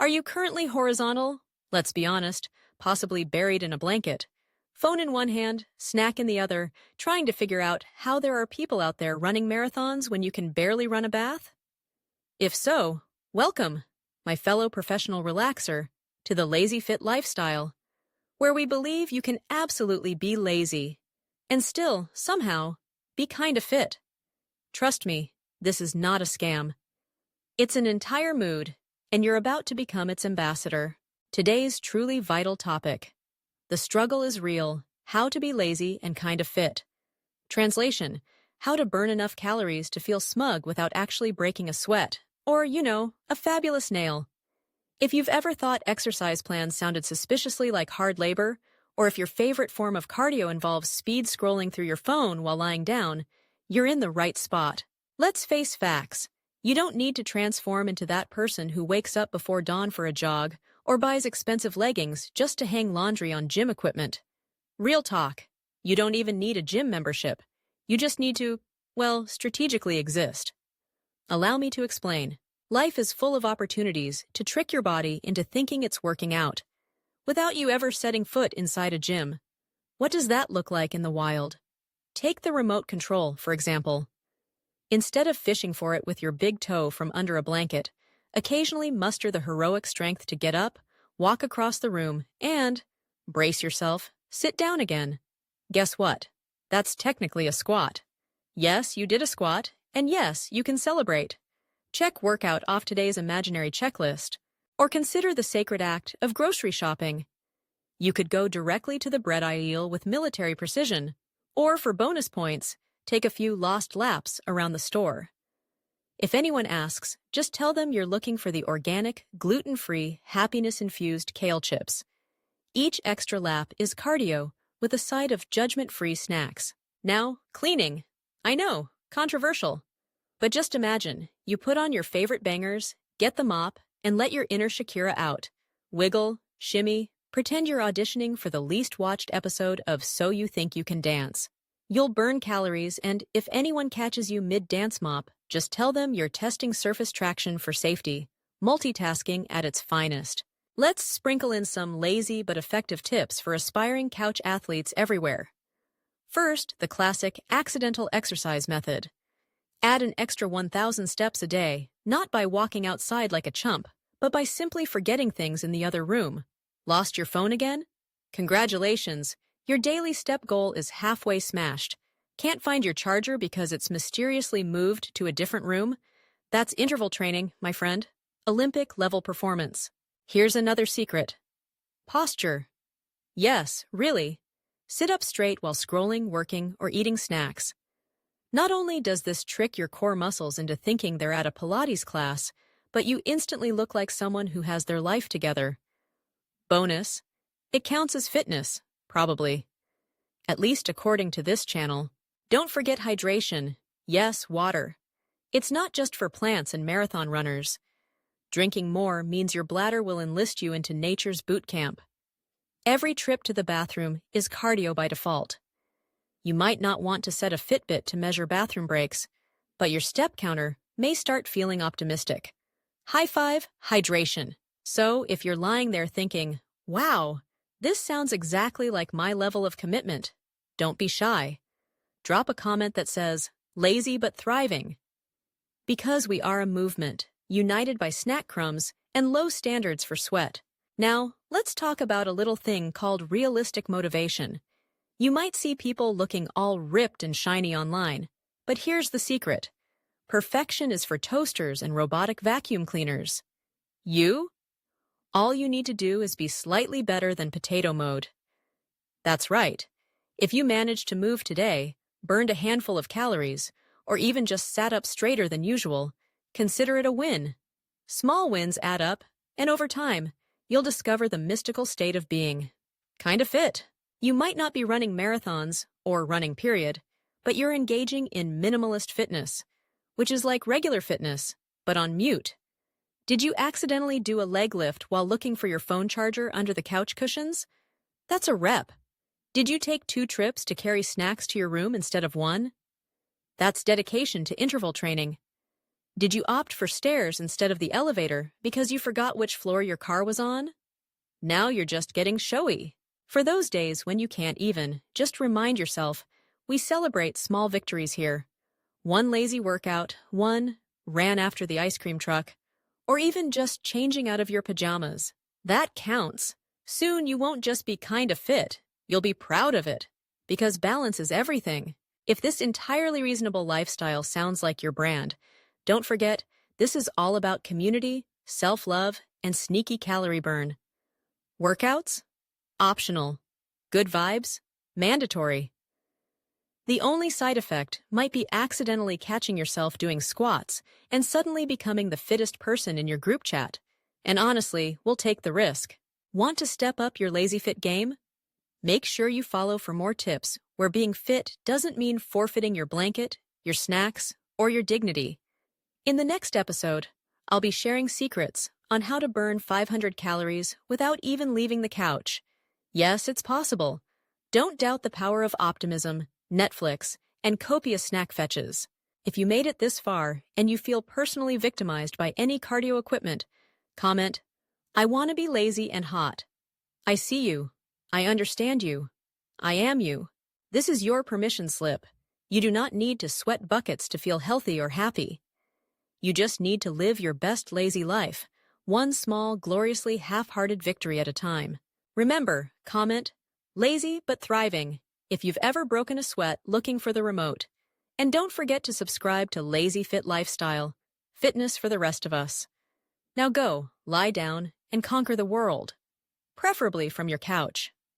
Are you currently horizontal? Let's be honest, possibly buried in a blanket. Phone in one hand, snack in the other, trying to figure out how there are people out there running marathons when you can barely run a bath? If so, welcome, my fellow professional relaxer, to the LazyFit Lifestyle, where we believe you can absolutely be lazy and still, somehow, be kinda fit. Trust me, this is not a scam. It's an entire mood, and you're about to become its ambassador. Today's truly vital topic. The struggle is real, how to be lazy and kinda fit. Translation, how to burn enough calories to feel smug without actually breaking a sweat, or, a fabulous nail. If you've ever thought exercise plans sounded suspiciously like hard labor, or if your favorite form of cardio involves speed scrolling through your phone while lying down, you're in the right spot. Let's face facts. You don't need to transform into that person who wakes up before dawn for a jog or buys expensive leggings just to hang laundry on gym equipment. Real talk. You don't even need a gym membership. You just need to, strategically exist. Allow me to explain. Life is full of opportunities to trick your body into thinking it's working out, without you ever setting foot inside a gym. What does that look like in the wild? Take the remote control, for example. Instead of fishing for it with your big toe from under a blanket, occasionally muster the heroic strength to get up, walk across the room, and, brace yourself, sit down again. Guess what? That's technically a squat. Yes, you did a squat, and yes, you can celebrate. Check workout off today's imaginary checklist, or consider the sacred act of grocery shopping. You could go directly to the bread aisle with military precision, or for bonus points, take a few lost laps around the store. If anyone asks, just tell them you're looking for the organic, gluten-free, happiness-infused kale chips. Each extra lap is cardio with a side of judgment-free snacks. Now, cleaning. I know, controversial. But just imagine, you put on your favorite bangers, get the mop, and let your inner Shakira out. Wiggle, shimmy, pretend you're auditioning for the least watched episode of So You Think You Can Dance. You'll burn calories, and if anyone catches you mid-dance mop, just tell them you're testing surface traction for safety. Multitasking at its finest. Let's sprinkle in some lazy but effective tips for aspiring couch athletes everywhere. First, the classic accidental exercise method. Add an extra 1,000 steps a day, not by walking outside like a chump, but by simply forgetting things in the other room. Lost your phone again? Congratulations! Your daily step goal is halfway smashed. Can't find your charger because it's mysteriously moved to a different room? That's interval training, my friend. Olympic-level performance. Here's another secret. Posture. Yes, really. Sit up straight while scrolling, working, or eating snacks. Not only does this trick your core muscles into thinking they're at a Pilates class, but you instantly look like someone who has their life together. Bonus, it counts as fitness, probably. At least according to this channel. Don't forget hydration. Yes, water. It's not just for plants and marathon runners. Drinking more means your bladder will enlist you into nature's boot camp. Every trip to the bathroom is cardio by default. You might not want to set a Fitbit to measure bathroom breaks, but your step counter may start feeling optimistic. High five, hydration. So if you're lying there thinking, wow, this sounds exactly like my level of commitment, don't be shy. Drop a comment that says, lazy but thriving. Because we are a movement, united by snack crumbs and low standards for sweat. Now, let's talk about a little thing called realistic motivation. You might see people looking all ripped and shiny online, but here's the secret. Perfection is for toasters and robotic vacuum cleaners. All you need to do is be slightly better than potato mode. That's right. If you managed to move today, burned a handful of calories, or even just sat up straighter than usual, consider it a win. Small wins add up, and over time, you'll discover the mystical state of being kinda fit. You might not be running marathons, or running period, but you're engaging in minimalist fitness, which is like regular fitness, but on mute. Did you accidentally do a leg lift while looking for your phone charger under the couch cushions? That's a rep. Did you take 2 trips to carry snacks to your room instead of 1? That's dedication to interval training. Did you opt for stairs instead of the elevator because you forgot which floor your car was on? Now you're just getting showy. For those days when you can't even, just remind yourself, we celebrate small victories here. One lazy workout, one ran after the ice cream truck, or even just changing out of your pajamas. That counts. Soon you won't just be kind of fit, you'll be proud of it. Because balance is everything. If this entirely reasonable lifestyle sounds like your brand, don't forget, this is all about community, self-love, and sneaky calorie burn. Workouts? Optional. Good vibes? Mandatory. The only side effect might be accidentally catching yourself doing squats and suddenly becoming the fittest person in your group chat. And honestly, we'll take the risk. Want to step up your LazyFit game? Make sure you follow for more tips where being fit doesn't mean forfeiting your blanket, your snacks, or your dignity. In the next episode, I'll be sharing secrets on how to burn 500 calories without even leaving the couch. Yes, it's possible. Don't doubt the power of optimism, Netflix, and copious snack fetches. If you made it this far and you feel personally victimized by any cardio equipment, comment, "I want to be lazy and hot." I see you. I understand you. I am you. This is your permission slip. You do not need to sweat buckets to feel healthy or happy. You just need to live your best lazy life, one small, gloriously half-hearted victory at a time. Remember, comment, "Lazy but thriving," if you've ever broken a sweat looking for the remote. And don't forget to subscribe to LazyFit Lifestyle, fitness for the rest of us. Now go, lie down, and conquer the world, preferably from your couch.